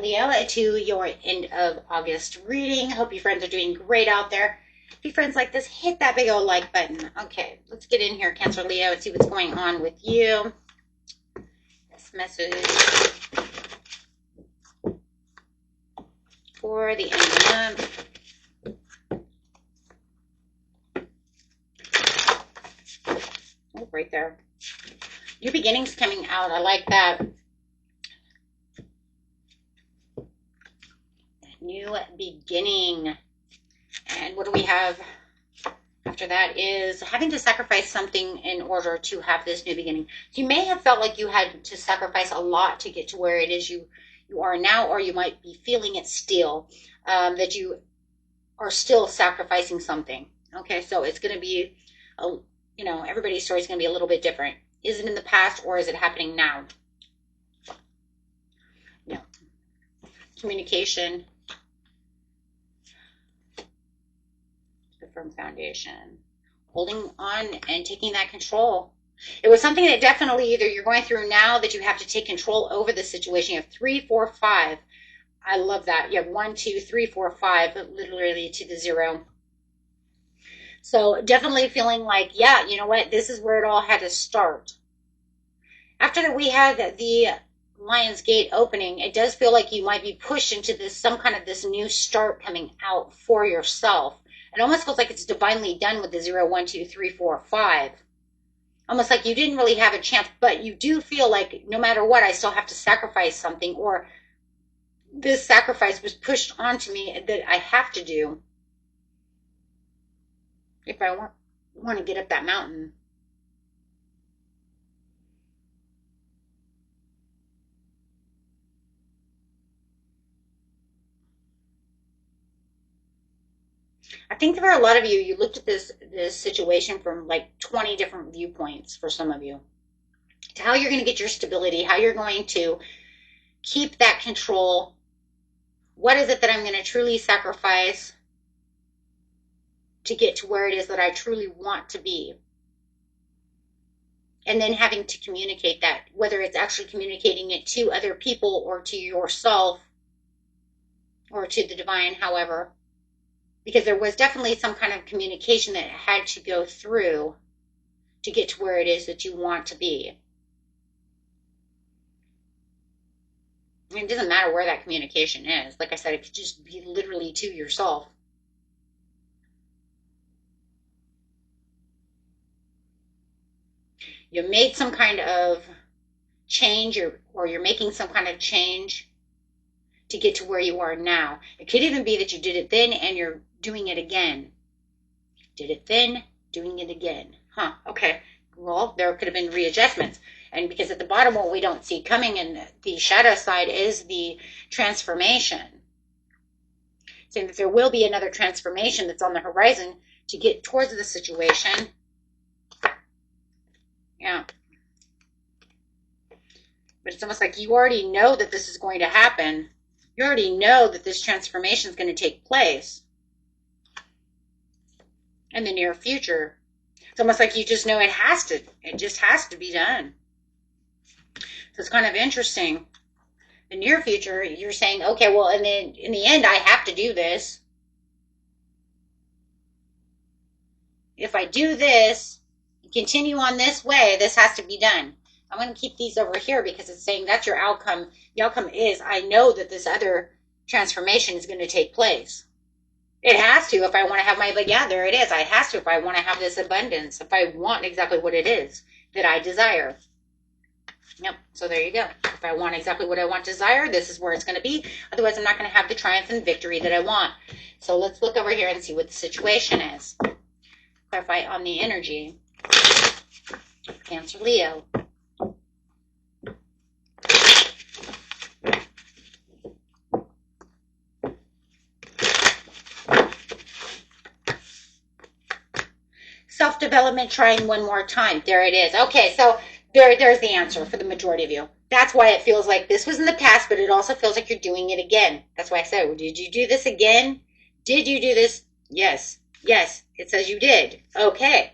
Leo, to your end of August reading. Hope you friends are doing great out there. If you friends like this, hit that big old like button. Okay, let's get in here, Cancer Leo, and see what's going on with you. This message for the end of the month. Oh, right there. New beginnings coming out. I like that. New beginning. And what do we have after that is having to sacrifice something in order to have this new beginning. You may have felt like you had to sacrifice a lot to get to where it is you are now, or you might be feeling it still, that you are still sacrificing something. Okay, so it's going to be, everybody's story is going to be a little bit different. Is it in the past or is it happening now? No. Communication. The firm foundation. Holding on and taking that control. It was something that definitely either you're going through now that you have to take control over the situation. You have 3, 4, 5. I love that. You have 1, 2, 3, 4, 5, literally to the 0. So definitely feeling like, yeah, you know what? This is where it all had to start. After that, we had the Lion's Gate opening. It does feel like you might be pushed into this, some kind of this new start coming out for yourself. It almost feels like it's divinely done with the 0, 1, 2, 3, 4, 5. Almost like you didn't really have a chance, but you do feel like no matter what, I still have to sacrifice something, or this sacrifice was pushed onto me that I have to do if I want to get up that mountain. I think for a lot of you, you looked at this situation from like 20 different viewpoints for some of you. To how you're going to get your stability, how you're going to keep that control. What is it that I'm going to truly sacrifice to get to where it is that I truly want to be? And then having to communicate that, whether it's actually communicating it to other people or to yourself or to the divine, however. Because there was definitely some kind of communication that had to go through to get to where it is that you want to be. I mean, it doesn't matter where that communication is. Like I said, it could just be literally to yourself. You made some kind of change, or you're making some kind of change to get to where you are now. It could even be that you did it then and you're doing it again. Did it then, doing it again. Huh, okay. Well, there could have been readjustments. And because at the bottom, what we don't see coming in the shadow side is the transformation. Saying that there will be another transformation that's on the horizon to get towards the situation. Yeah. But it's almost like you already know that this is going to happen. You already know that this transformation is going to take place in the near future. It's almost like you just know it just has to be done. So it's kind of interesting. The near future, you're saying, okay, well, and then in the end, I have to do this. If I do this, continue on this way, this has to be done. I'm going to keep these over here because it's saying that's your outcome. The outcome is, I know that this other transformation is going to take place. It has to if I want to have but yeah, there it is. I has to if I want to have this abundance, if I want exactly what it is that I desire. Yep, so there you go. If I want exactly what I want desire, this is where it's going to be. Otherwise, I'm not going to have the triumph and victory that I want. So let's look over here and see what the situation is. Clarify on the energy. Cancer, Leo. Self-development, trying one more time. There it is. Okay, so there's the answer for the majority of you. That's why it feels like this was in the past, but it also feels like you're doing it again. That's why I said, well, did you do this again? Did you do this? Yes. Yes, it says you did. Okay.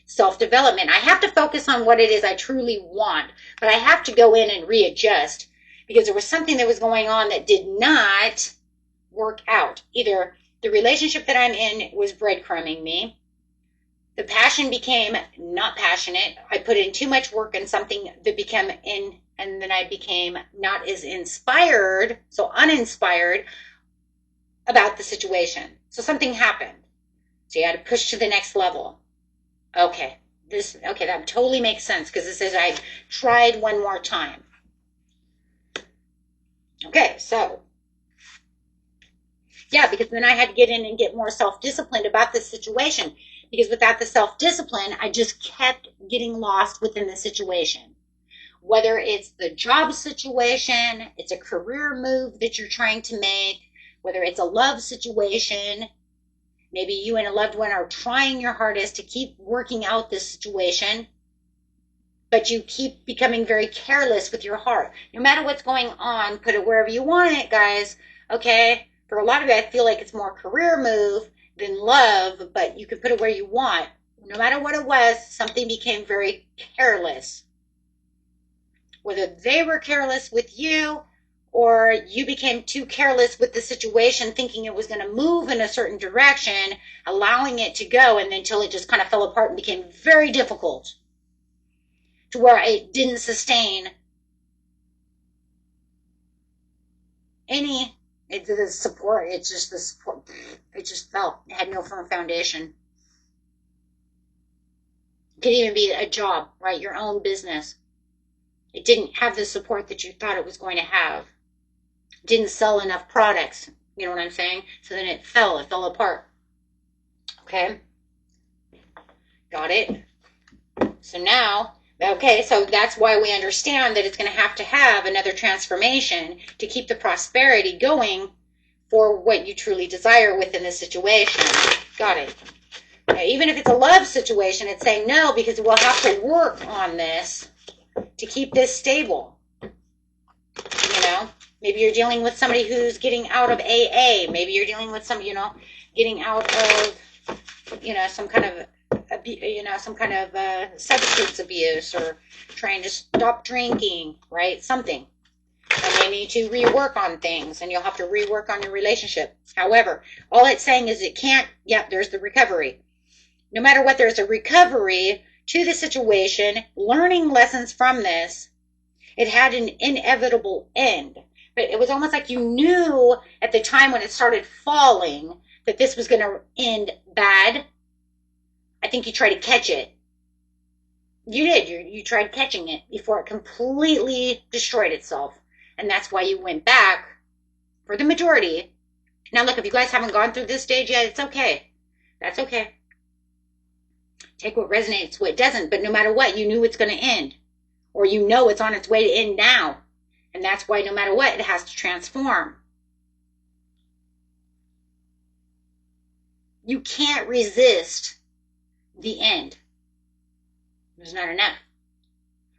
Self-development. I have to focus on what it is I truly want, but I have to go in and readjust because there was something that was going on that did not work out. Either the relationship that I'm in was breadcrumbing me, the passion became not passionate, I put in too much work in something that became in, and then I became not as inspired, so uninspired about the situation. So something happened. So you had to push to the next level. Okay, that totally makes sense, because it says I tried one more time. Okay, so yeah, because then I had to get in and get more self-disciplined about this situation, because without the self-discipline, I just kept getting lost within the situation. Whether it's the job situation, it's a career move that you're trying to make, whether it's a love situation, maybe you and a loved one are trying your hardest to keep working out this situation, but you keep becoming very careless with your heart. No matter what's going on, put it wherever you want it, guys. Okay? For a lot of you, I feel like it's more career move than love, but you can put it where you want. No matter what it was, something became very careless. Whether they were careless with you, or you became too careless with the situation, thinking it was going to move in a certain direction, allowing it to go, and until it just kind of fell apart and became very difficult, to where it didn't sustain any the support. It's just the support. It just fell. It had no firm foundation. It could even be a job, right? Your own business. It didn't have the support that you thought it was going to have. It didn't sell enough products. You know what I'm saying? So then it fell apart. Okay? Got it? So now, okay, so that's why we understand that it's going to have another transformation to keep the prosperity going for what you truly desire within the situation. Got it. Now, even if it's a love situation, it's saying no, because we'll have to work on this to keep this stable. You know, maybe you're dealing with somebody who's getting out of AA. Maybe you're dealing with some, getting out of, some kind of substance abuse, or trying to stop drinking, right? Something. And they need to rework on things, and you'll have to rework on your relationship. However, all it's saying is there's the recovery. No matter what, there's a recovery to the situation, learning lessons from this. It had an inevitable end. But it was almost like you knew at the time when it started falling that this was going to end bad. I think you tried to catch it. You did. You tried catching it before it completely destroyed itself. And that's why you went back for the majority. Now, look, if you guys haven't gone through this stage yet, it's okay. That's okay. Take what resonates, what doesn't. But no matter what, you knew it's going to end. Or you know it's on its way to end now. And that's why no matter what, it has to transform. You can't resist the end. There's not enough.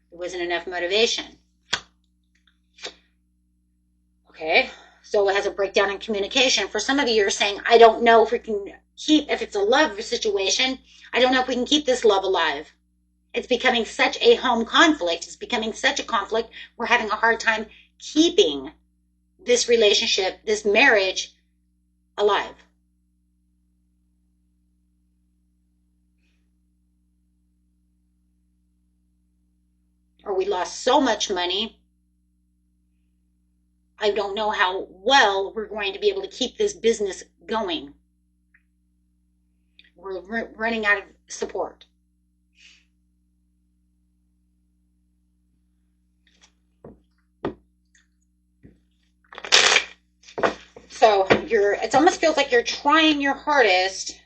There wasn't enough motivation. Okay, so it has a breakdown in communication. For some of you, you're saying, I don't know if we can if it's a love situation, I don't know if we can keep this love alive. It's becoming such a home conflict. It's becoming such a conflict. We're having a hard time keeping this relationship, this marriage, alive. Or we lost so much money, I don't know how well we're going to be able to keep this business going. We're running out of support. So it almost feels like you're trying your hardest.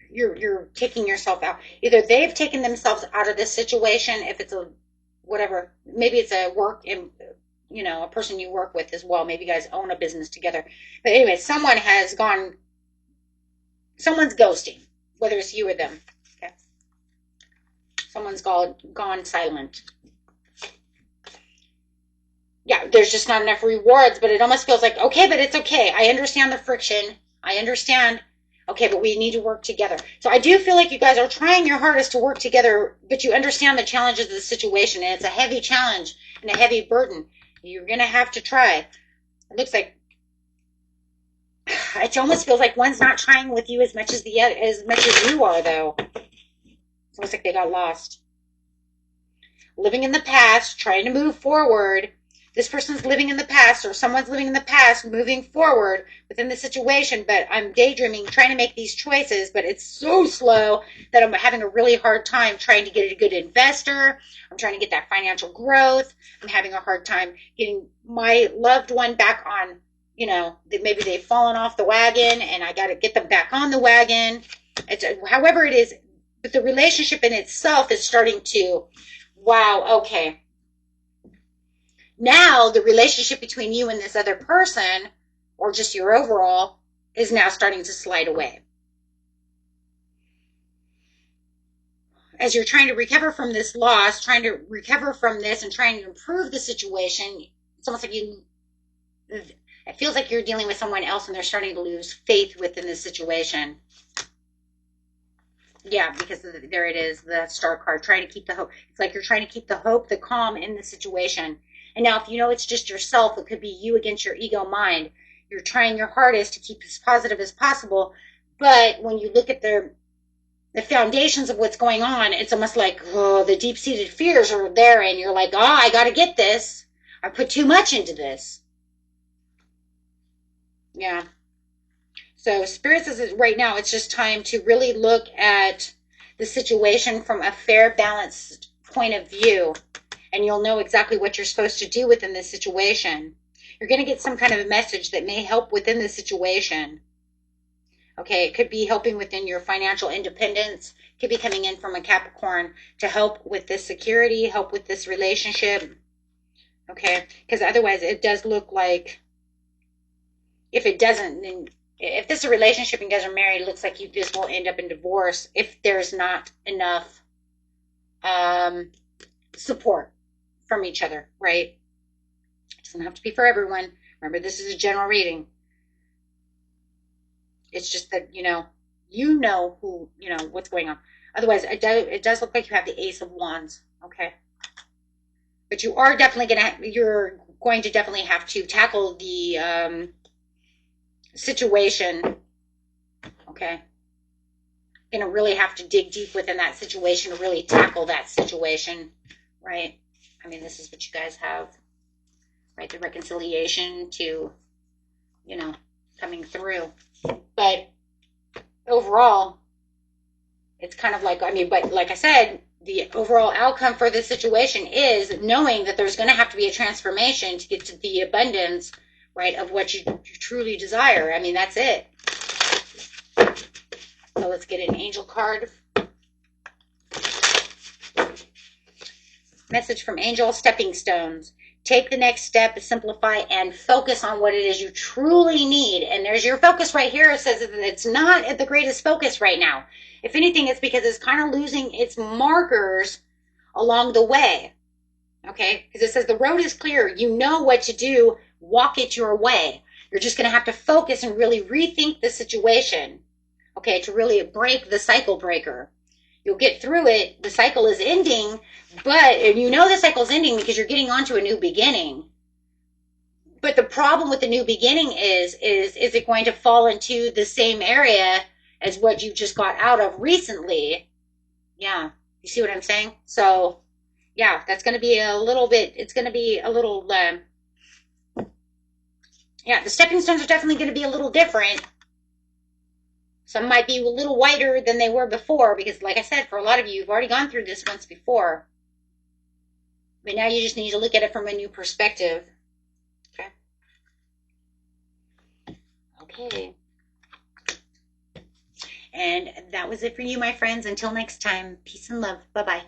You're taking yourself out. Either they've taken themselves out of this situation, if it's a whatever, maybe it's a work in, a person you work with as well. Maybe you guys own a business together. But anyway, someone's ghosting, whether it's you or them. Okay. Someone's gone silent. Yeah, there's just not enough rewards, but it almost feels like, okay, but it's okay. I understand the friction. I understand. Okay, but we need to work together. So I do feel like you guys are trying your hardest to work together, but you understand the challenges of the situation, and it's a heavy challenge and a heavy burden. You're going to have to try. It looks like it almost feels like one's not trying with you as much as the other, as much as you are, though. It's almost like they got lost. Living in the past, trying to move forward. This person's living in the past, or someone's living in the past, moving forward within the situation, but I'm daydreaming, trying to make these choices, but it's so slow that I'm having a really hard time trying to get a good investor. I'm trying to get that financial growth. I'm having a hard time getting my loved one back on, maybe they've fallen off the wagon and I got to get them back on the wagon. However it is, but the relationship in itself is starting to, wow, okay. Now the relationship between you and this other person, or just your overall, is now starting to slide away. As you're trying to recover from this loss, trying to recover from this and trying to improve the situation, it's almost like it feels like you're dealing with someone else and they're starting to lose faith within the situation. Yeah, because there it is, the star card, trying to keep the hope. It's like you're trying to keep the hope, the calm in the situation. And now if you know it's just yourself, it could be you against your ego mind. You're trying your hardest to keep as positive as possible. But when you look at the foundations of what's going on, it's almost like, oh, the deep-seated fears are there. And you're like, oh, I got to get this. I put too much into this. Yeah. So Spirit says right now it's just time to really look at the situation from a fair, balanced point of view. And you'll know exactly what you're supposed to do within this situation. You're going to get some kind of a message that may help within the situation. Okay, it could be helping within your financial independence. It could be coming in from a Capricorn to help with this security, help with this relationship. Okay, because otherwise it does look like if it doesn't, then if this is a relationship and you guys are married, it looks like this will end up in divorce if there's not enough support from each other, right? It doesn't have to be for everyone. Remember, this is a general reading. It's just that, who, what's going on. Otherwise, it does look like you have the Ace of Wands, okay? But you are definitely you're going to definitely have to tackle the situation, okay? You're going to really have to dig deep within that situation to really tackle that situation, right? I mean, this is what you guys have, right? The reconciliation to, coming through. But overall, it's kind of like, but like I said, the overall outcome for this situation is knowing that there's going to have to be a transformation to get to the abundance, right, of what you truly desire. I mean, that's it. So let's get an angel card. Message from Angel, stepping stones. Take the next step, simplify, and focus on what it is you truly need. And there's your focus right here. It says that it's not at the greatest focus right now. If anything, it's because it's kind of losing its markers along the way. Okay? Because it says the road is clear. You know what to do. Walk it your way. You're just going to have to focus and really rethink the situation. Okay? To really break the cycle breaker. You'll get through it. The cycle is ending, and you know the cycle's ending because you're getting onto a new beginning. But the problem with the new beginning is it going to fall into the same area as what you just got out of recently? Yeah. You see what I'm saying? So, yeah, that's going to be a little bit, it's going to be a little, yeah, the stepping stones are definitely going to be a little different. Some might be a little whiter than they were before because, like I said, for a lot of you, you've already gone through this once before. But now you just need to look at it from a new perspective. Okay. And that was it for you, my friends. Until next time, peace and love. Bye-bye.